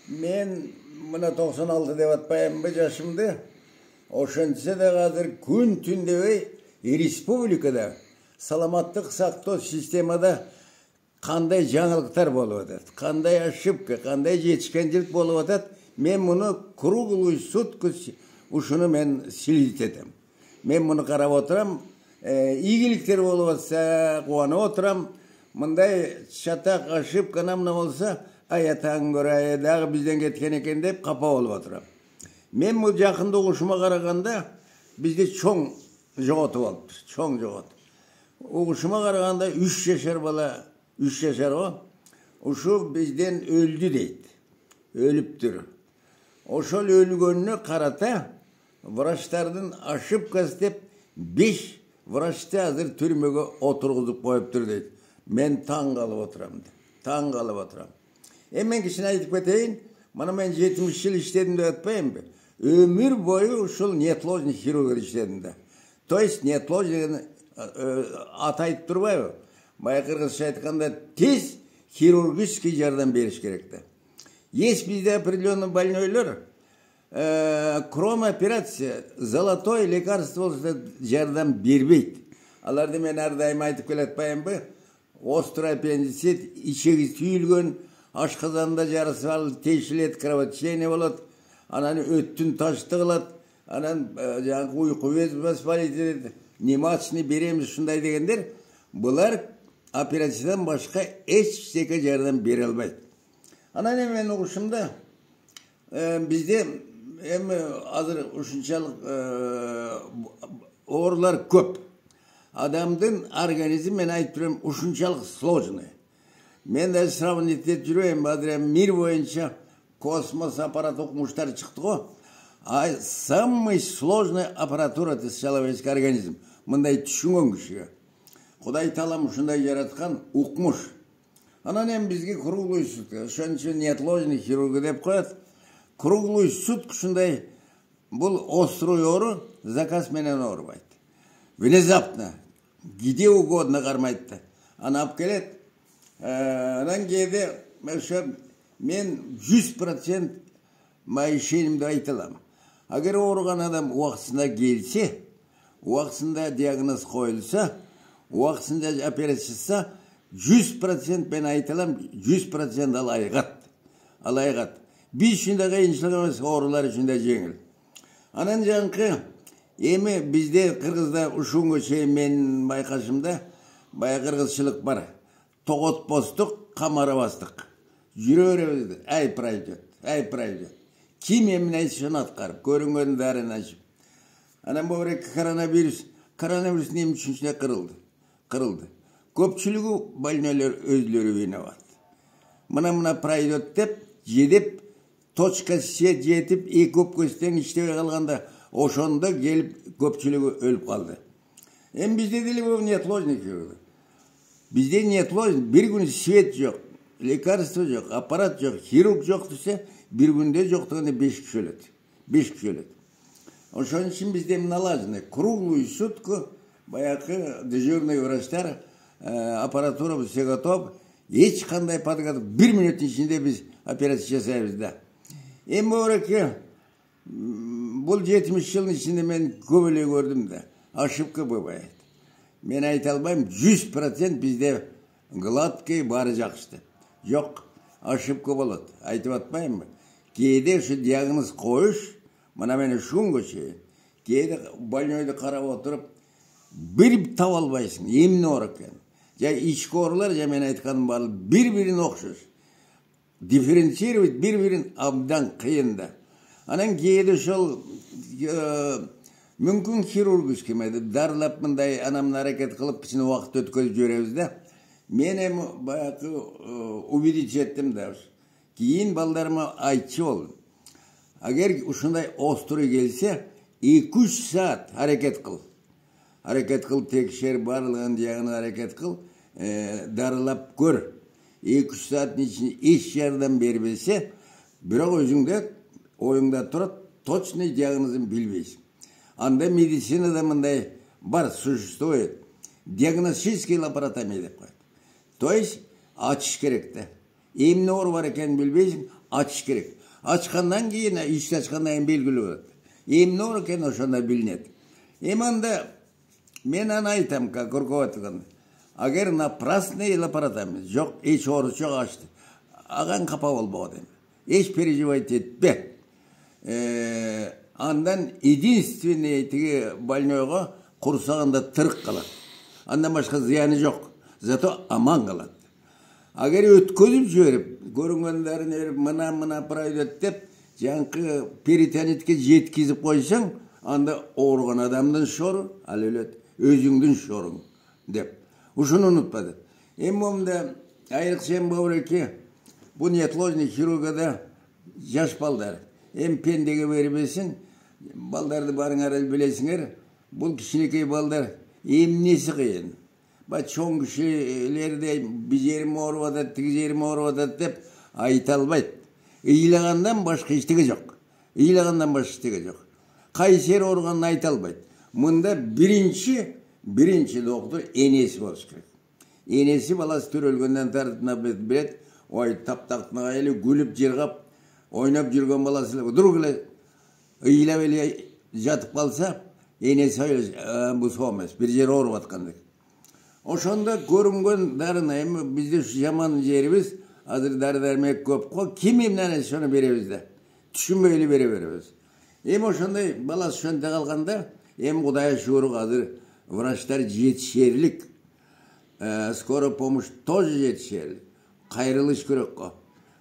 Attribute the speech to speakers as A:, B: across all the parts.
A: Men mına 96 деп атпаймынбы жашымды. Ошентсе де қазір күн түндебей республикада саламаттық сақтау системада қандай жаңалықтар болып жатады, қандай ошибка, қандай жетіскеншілік болып жатады. Мен мұны круглый сутки ушуну мен следить етем. Мен мұны қарап отырам, игіліктер болып жатса қуанып отырам. Мындай шатақ ошибка намна болса, аятан көрі дағы бізден кеткен екен деп қапа болып отырам. Мен бұл жақында ұғышыма қарағанда бізде чоң жоғатып алып, чоң жоғатып. Ұғышыма қарағанда 3 жашар бала, 3 жашар о, ұшы бізден өлді дейді, өліп тұр. Ошол өлгөнүнө карата врачтардын ошибкасы деп 5 врачты азыр түрмөгө отургузуп коюптур дейт. Мен таң калып отурам, таң калып отурам. Мен кичине айтып кетейин, мына мен 70 жыл иштедим деп атпаймынбы? Өмүр бою ушул неотложный хирургия иштедим да. То есть неотложный аты айтып турбайбы? Бая кыргызча айтканда тез хирургический жардам бериш керек да. Есть bizde определенный больнойлар, кроме операции, золотое лекарство olsa жардам бербейт. Аларды мен ардайым айтып келатпаймынбы? Острый аппендицит, ичеги түйүлгөн, ашказанда жарысы алып, тешилет, кровотечение болот, анан өттүн ташты кылат, анан жаңы уйку безбес болит, немачный беремиз ушундай дегендер, булар операциядан башка эчтеке жардам бере албайт. Анан мен угушумда бизде эми азыр ушунчалык оорулар көп. Адамдын организми мен айтып турам ушунчалык сложный. Мен да сравнить этип жүрөм, азыр мир боюнча космос аппарат окумуштар чыкты го. Самый сложный аппаратура это человеческий организм. Мындай түшүнгөн кишиге. Кудай таалам ушундай жараткан укмуш. Анан эми бизге круглый сутка, ошон үчүн неотложный хирургия деп коет. Круглый сутка ушундай бул острый оору заказ менен оорубайт. Внезапно, где угодно кармайт да. Аны алып келет. Анан кээде мен 100% маишенимди айта алам. Агер ооруган адам убактысында келсе, убактысында диагноз коюлса, убактысында операция жасаса, 100% мен айта алам, 100% ал айгат. Биз үчүн да кыйынчылык эмес, оорулар үчүн да жеңил. Анан жаңкы эми бизде кыргызда ушунга чейин мен байкашымда бая кыргызчылык бар. Тоготпостук, камарабастык. Жүрө беребиз, ай пройдет. Ким эмне айтышын аткарып, көрүнгөн дарын ачып. Анан бул коронавирус эмне үчүн кырылды. Көпчүлүгү больнойлар өзлөрү виноват. Мына пройдет деп, жедеп, точка се жетип, көп көстен иштебей калганда, ошондо келип көпчүлүгү өлүп калды. Эми бизде деле бул неотложный хирургия. Бизде неотложный, бир күн свет жок, лекарство жок, аппарат жок, хирург жок десе, бир күндө жок дегенде 5 киши өлөт. 5 киши өлөт. Ошон үчүн бизде налаженный, круглую сутку баягы дежурный врачтар аппаратура все готов. Эч кандай подготовка, 1 минуттун ичинде биз операция жасайбыз да. Эми бул бул 70 жылдын ичинде мен көп эле көрдүм да. Ошибка бывает. Мен айта албайм, 100% бизде гладкий баары жакшы. Жок, ошибка болот. Айтып атпаймынбы? Кээде ушу диагноз коюш, мына мен ушунга чейин, кээде больнойду карап отуруп, бир таба албайсың, эмне оор экен. Жа ички оорулар, жа мен айтканым баары бири-бирине окшош. Дифференцировать бири-бирин абдан кыйын да. Анан кээде ошол мүмкүн хирургический дарылап мындай анамын аракет кылып кичине убакыт өткөрүп жиберебиз да. Мен эми баягы убедить еттим да. Кийин балдарыма айтчу болдум. Агер ушундай острый келсе, 2-3 саат аракет кыл. Аракет кыл, текшер, барлыгын диагноз аракет кыл, дарылап көр. 2-3 сааттын ичинде эч жардам бербесе, бирок өзүңдө оюңда турат, точный диагнозун билбейсиң. Анда медицинада мындай бар, существует диагностический лапаротомия деп коет. То есть ачыш керек да. Эмне оор бар экенин билбейсиң, ачыш керек. Açkandan keyin, işti açkandan keyin belgili bolat. Emne olur eken oşonda bilinet. Anda men ana aytam ka korkowatkan. Agar напрасный лапаратамыз. Жоқ, hiç orus жоқ açtı. Agan kapa olmadı. Hiç переживать etme. Andan единственный тиги больнойга курсагында тырык калат. Andan başka ziyanı yok. Zato aman kalat. Agar ötközüp жиберип, көрүнгөндөрүн берип, мына пройдет деп, жаңкы перитонитке жеткизип койсоң, анда ооруган адамдын шору, ал өлөт, өзүңдүн шоруң деп. Ушуну унутпады. Момда айрыкча бабыреке, бу неотложный хирургияда жаш балдар. Пендеге бербесиң, балдарды барыңар билесиңер, бул кичинекей балдар эмнеси кыйын. Чоң кишилерде bir жерим ооруп атат, тиги жерим ооруп атат деп айта албайт. Ыйлагандан башка эчтеке жок. Ыйлагандан башка эчтеке жок. Кайсы жер ооруганын айта албайт. Мында birinci doktor enesi болуш керек. Enesi баласы төрөлгөндөн тартып билет, ой таптактына айылы күлүп жыргап, ойнап жүргөн баласы дуруп эле ыйлап эле жатып калса, enesi бул соо эмес, бир жер ооруп аткандык. Ошондо көрүнгөн дарына эми бизде жаман жерибиз, азыр дары-дармек көп го, ким эмне ошону беребиз да. Түшүнбөй эле бере беребиз. Ошондой баласы ошонто калганда, Кудайга шүгүр азыр врачтар жетишерлик. Скорая помощь тоже жетишерлик. Кайрылыш керек го.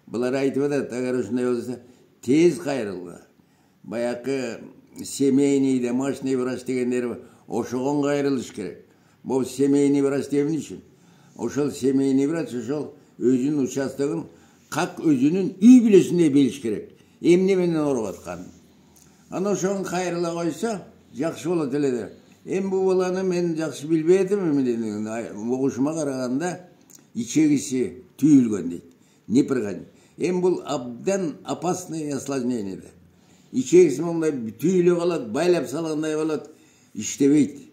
A: Булар айтып атат, агар ушундай болсо, тез кайрылгыла. Баякы семейный, домашний врач дегендер ошогон кайрылыш керек. Бул семейный врач деп эмне үчүн? Ошол семейный врач ошол өзүнүн участогун как өзүнүн үй бүлөсүндөй билиш керек. Эмне менен ооруп атканын. Ана ошону кайрыла койсо, жакшы болот эле. Бул баланы мен жакшы билбедим, угушума караганда ичегиси түйүлгөн дейт. Непригодный. Бул абдан опасное осложнение да. Ичегиси мындай түйүлүп калат, байлап салгандай болот, иштебейт.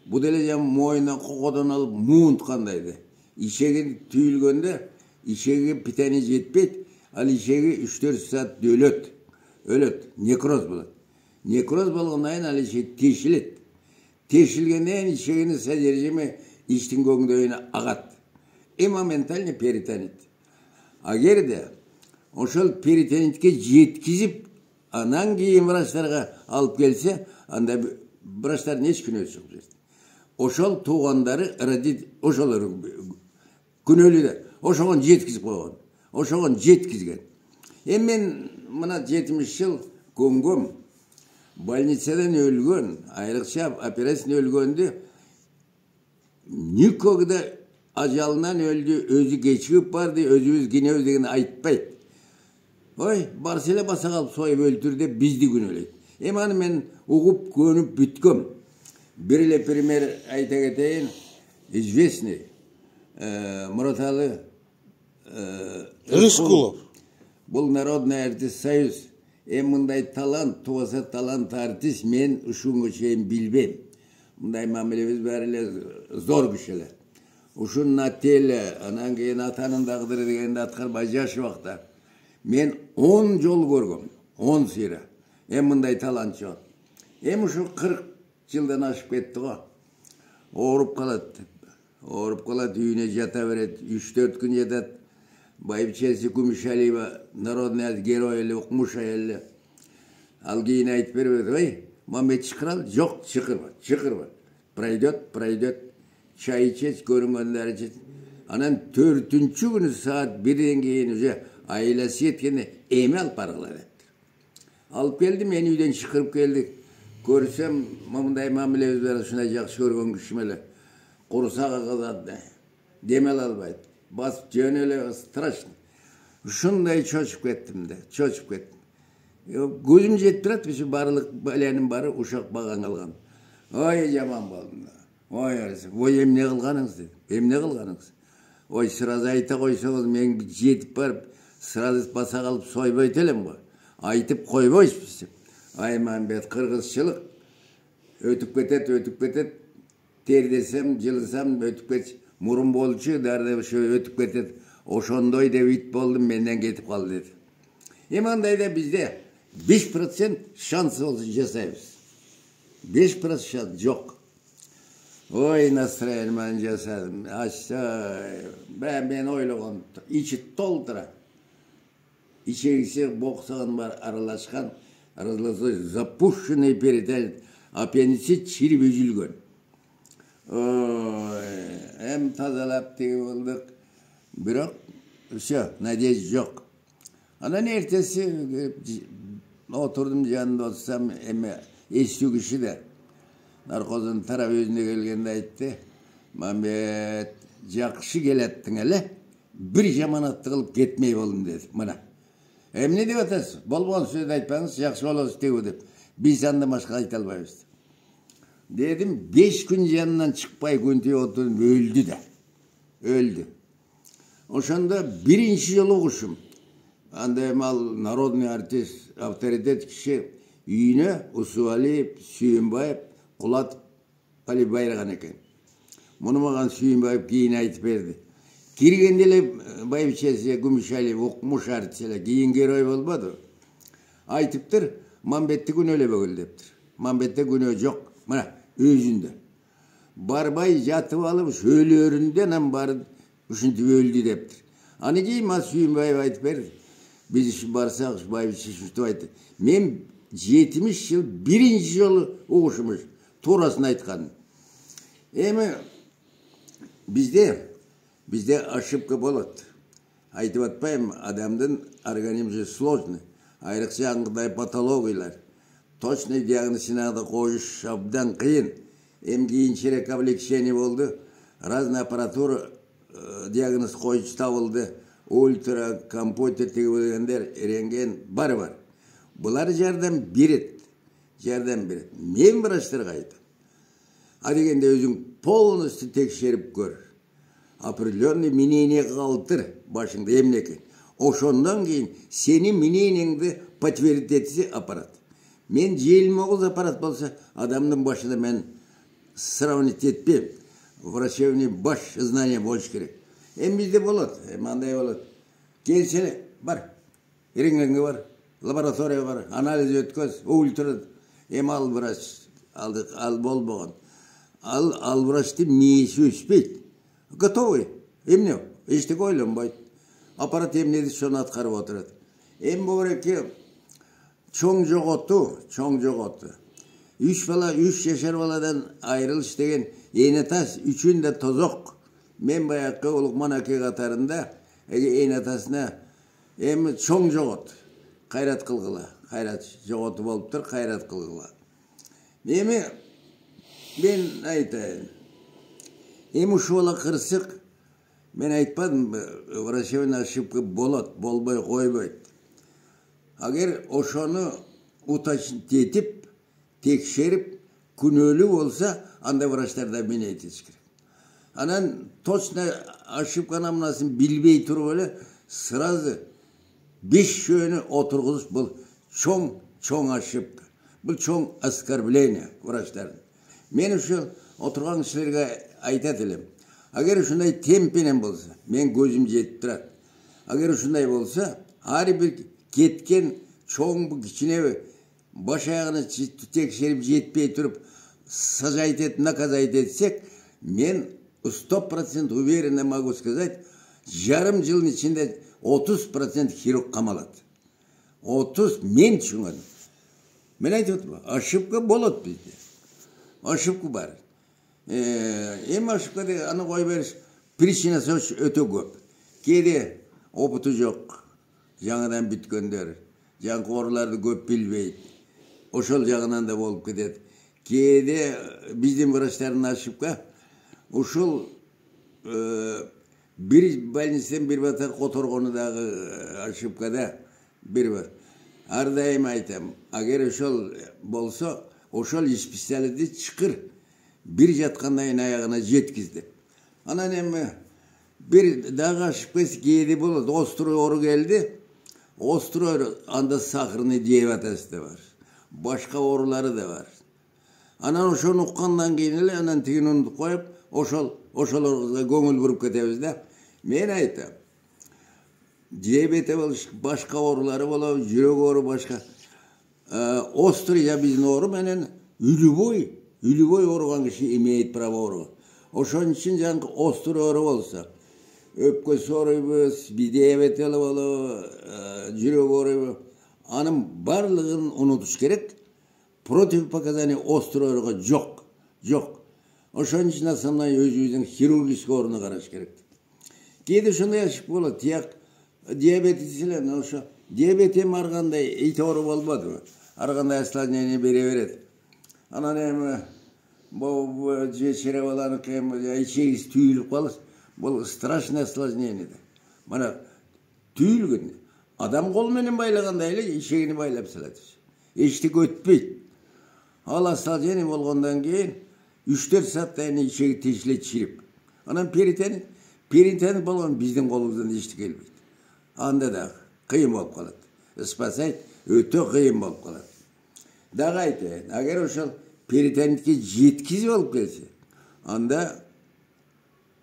A: Бул деле жам моюндан кокодон алып муунткандай да. Ичеги түйүлгөндө, ичеги питание жетпейт, ал ичеги 3-4 саат өлөт, некроз болот. Некроз болгондон кийин ал ичек тешилет. Тешилгенден кийин ичегинин содержимое ичтин көңдөйүнө агат. Моментально перитонит. Агерде ошол перитонитке жеткизип, анан кийин врачтарга алып келсе, анда врачтардын эч күнөөсү жок. Ошол туугандары ошолор күнөөлүү да, ошогон жеткизип койгон. Ошогон жеткизген. Мен мына 70 жыл көңгөм, больницадан өлгөн, айрыкча операциядан өлгөндү никогда ажалынан өлдү, өзү кечигип барды, өзүбүз кинебиз деген айтпайт. Ой, барса эле баса калып союп өлтүр деп бизди күнөөлөйт. Аны мен угуп көнүп бүткөм. Bir ile primer ayta keteyim, известный Muratali
B: Рыскулов.
A: Бұл народный артист союз. Мындай талант, туаса талант артист мен ушунга чейин билбем. Мындай мамилебиз баары зор кишилер. Ушунун ателе, анан кийин атанын тагдыры дегенди аткарбай жаш убакта. Мен 10 жол көргөм, 10 сыйра. Мындай талант жок. Ушу 40 жылдан ашып кетти го. Ооруп калат. Үйүнө жата берет. 3-4 күн жатат. Байбичеси Кумишалиева, народный герой эле, укмуш эле. Ал кийин айтып берет, ой, Мамет чыкырал, жок, чыкырба. Пройдет. Чай ичет, көрүнгөндөрү ичет. Анан 4-күнү саат 1ден кийин уже айласы жеткенде эми алып баргыла деп. Алып келди, мен үйдөн чыкырып келдик. Көрсем, мындай мамилебиз бар, ушундай жакшы көргөн кишим эле. Курсагы кызат, дем албайт. Басып жөн эле страшно. Ушундай чочуп кеттим. Көзүм жетип турат, биз барлык баланын бары ушак баган калган. Ой, жаман болдум. Ой, эмне кылганыңыз деп. Эмне кылганыңыз? Ой, сразу айта койсоңуз, мен жетип барып, сразу баса калып сойбойт элем го. Айтып койбойсуз деп. Айманбет кыргызчылык өтүп кетет. Тердесем, жылысам өтүп кетет. Мурун болчу, дарды ошо өтүп кетет. Ошондой деп ит болдум, менден кетип калды dedi. Андайда bizde 5% şansı olsun жасайбыз. 5% şans yok. Oy настроение ben жасадым. Ben ойлаған içi толтыра. İçerisi boksan var aralaşkan. Запущенный передача. Апендицит çirip üzülgön. Hem tazalap tegi bulduk. Biroq, nadej yok. Anan ertesi oturdum yanında otursam eski kişi de narkozun taraf yüzüne gelgende aytdı. Mehmet, jakşı gelettin hele. Bir jamanatты kılıp ketmey bolun dedi. Mana. Ne dep atasız? Bolboğan söz aytpаңыз, jakşı bolosuz degu dep. Biz anda başka ayta albayбыз. Dedim 5 gün yanından çıkpay күнтей oturdum öldü de. Öldü. Oşanda birinci yıl okuşum. Anda mal народный артист, авторитет kişi үйüne Usuvali, Suyunbayev, Kulat Ali Bayrağan eken. Bunu mağan Suyunbayev giyin aytıp berdi. Kirgendele Baybiçesiye Gümüşali okumuş artistler giyin geroy olmadı. Aytıptır, Mambet'te gün öyle bögül deptir. Mambet'te günü yok. Mana özünde. Barbay yatıp alıp şöyle öründen bar uşuntu öldü deptir. Hani ki Suyunbayev aytıp berdi. Biz işi barsak, Baybiçesi aytı. Men 70 yıl birinci yolu okuşmuş. Torasını aytkan. Bizde ошибка болады. Айтып атпайм, адамдын организмі сложный. Айрықша аңғыдай патологиялар. Точный диагнозды коюш абдан кыйын. Кийинчерээк облегчение болду. Разный аппаратура диагноз коюучу табылды. Ультра, компьютер дегендер, рентген бар. Булар жардам берет. Мен врачтарга айтам. Дегенде өзүң полностью текшерип көр. Определенный мнение калтыр башыңда эмнекен. Ошондон кийин сенин мнениеңди подтвердить этсе аппарат. Мен 29 аппарат болса, адамдын башында мен сравнить этпейм. Врачебный баш знание болуш керек. Bizde болот, андай болот. Келселе, бар. Рентгенге бар, лаборатория бар, анализ өткөз, ультра. Ал врач алдык, ал болбогон. Ал врачтын мээси өспөйт. Готовый. Эмне? Эчтеке ойлонбойт. Аппарат эмнеди шону аткарып отурат. Бобуреке чоң жоготу. 3 жашар баладан айрылыш деген энетас үчүн да тозок. Мен баякы Улукман аке катарында энетасына чоң жогот. Кайрат кылгыла. Кайрат жоготу болуптур, кайрат кылгыла. Мен айтайын. Ушула кырсык, мен айтпадым, врачебный ошибка болот, болбой койбойт. Агер ошону уточнить этип, текшерип, күнөөлүү болса, анда врачтарда мен айтыш керек. Анан точно ошибканы мынасын билбей туруп эле сразу 5 жөнү отургузуш бул чоң ошибка. Бул чоң оскорбление врачтардын. Мен ушул отурган кишилерге айтат элем. Агер ушундай темпенен болса, мен көзүм жетип турат. Агер ушундай болса, ар бир кеткен чоң бу кичине баш аягына текшерип жетпей туруп сажать, наказать этсек, мен 100% уверенно могу сказать, жарым жылдын ичинде 30% хирург камалат. 30 мен түшүнгөн. Мен айтып атам, ошибка болот бизде. Ошибка бар. Ошибка деп аны кой бериш причинасы өтө көп. Кээде опыту жок, жаңадан бүткөндөр, жаңы ооруларды көп билбейт. Ошол жагынан да болуп кетет. Кээде биздин врачтардын ошибка ушул бир больницаден бир бата которгону дагы ошибкада бир бар. Ар дайым айтам, агер ошол болсо, ошол специалисти чыкыр бир жаткандан аягына жеткизди. Анан бир дагы ошибкасы кээде болот. Острый оору келди. Острый анда сахарный диабетасы да бар. Башка оорулары да бар. Анан ошону уккандан кийин эле анан тигин унутуп коюп, ошолорго көңүл буруп кетебиз да. Мен айтам, diyabete başka oğruları ola, jürek oğru başka. Ostruya bizim oğru menen Ülüboy oğrugan kişi emeyit bravo oğru. Oşon için jank ostur oğru olsa. Öpke soruyuz, bir diyabet ola, jürek oğru. Anın barlığın unutuş gerek. Противопоказания осtur oğruga yok. Oşon için aslında özümüzün хирургический oğruna karaş gerek. Кейде şunday yaşıp bola, tiyak diabetisilen oşo diabetem arganda iti oğru bolmadı mı? Arganda aslaniyeni bere. Anan hem bu çere olanı hem içeğiz tüyülüp kalır. Bu страшный aslaniyeni de. Bana tüyülgün. Adam kol menen baylaganda ile içeğini baylap saladı. Eştik ötpeyt. Al aslaniyeni bolgondan keyin 3-4 saatten içeği teşile çirip. Anan peritenit bolgon bizden kolumuzdan eştik gelmeydi. Anda da kıyım bolup kalat. Ispasayt öte kıyım bolup kalat. Dağı aytayın, agar oşol peritenitke жеткизип alıp kelсе, anda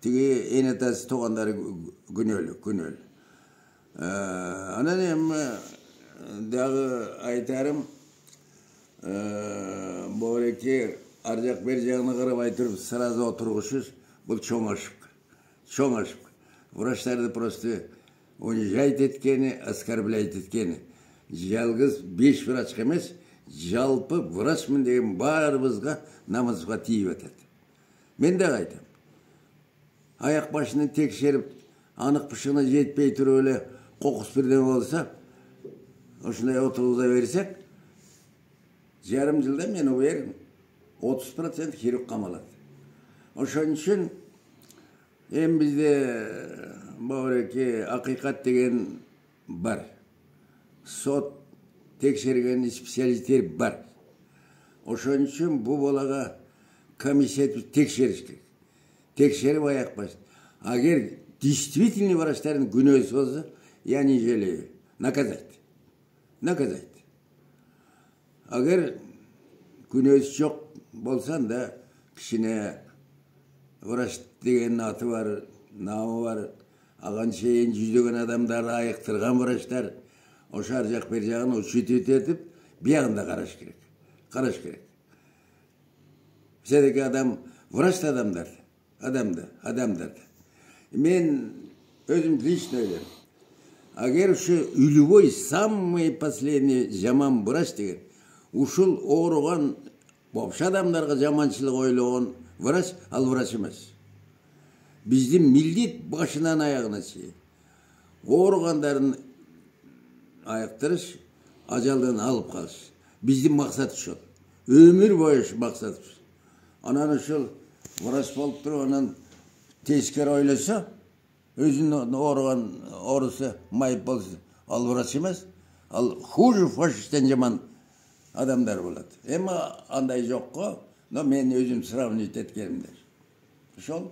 A: tigi enetasi toğandары günölü. Anan hem dağı aytarım, boreki arjak berjağına qarab aytırıp sразу oturğuşuz, бұл çoğun aşık. Врачтарды просто унижать etkeni, оскорблять etkeni. Жалгыз 5 врачқа емес, жалпы врачмын деген барыбызға намазға тиіп атады. Мен де айтам. Аяқ başını tekşеріп, анық пышығына жетпей тұрып өле қоқыс бірден болса, осындай отырғыза берсек, жарым жылда мен уверен 30% хирург қамалады. Ошон үшін hem bizde bağıraki hakikat degen бар. Sot tekşergen spesialistler бар. Ошон üçün bu bolaga комиссия tekşeriş керек. Tekşerip ayak baş. Agar действительный врачтардың günөөсү болса, я не жалею. Наказать. Agar günөөсү жоқ болсан да, кишине врач деген аты бар, намы бар. Аған шейін жүздеген адамдарды айықтырған врачтар, ошар жақ бер жағын учет етіп, бияғында қараш керек. Все-таки адам, врач адамдар. Мен өзім лично ойлаймын. Агер ушу үлүбой самый последний жаман врач деген, ушул ооруган бопша адамдарга жаманчылык ойлогон врач, ал врач эмес. Биздин милдет башынан аягына чейин ооругандарын айыктырыш, ажалдан алып калыш. Биздин максат ушул. Өмүр бою максат ушул. Анан ушул врач болуп туруп, анан тескери ойлосо, өзүнүн ооруган оорусу майып болсо, ал врач эмес, ал хуже фашисттен жаман адамдар болот. Эми андай жок го, но мен өзүм сравнить эткенмин. Ошол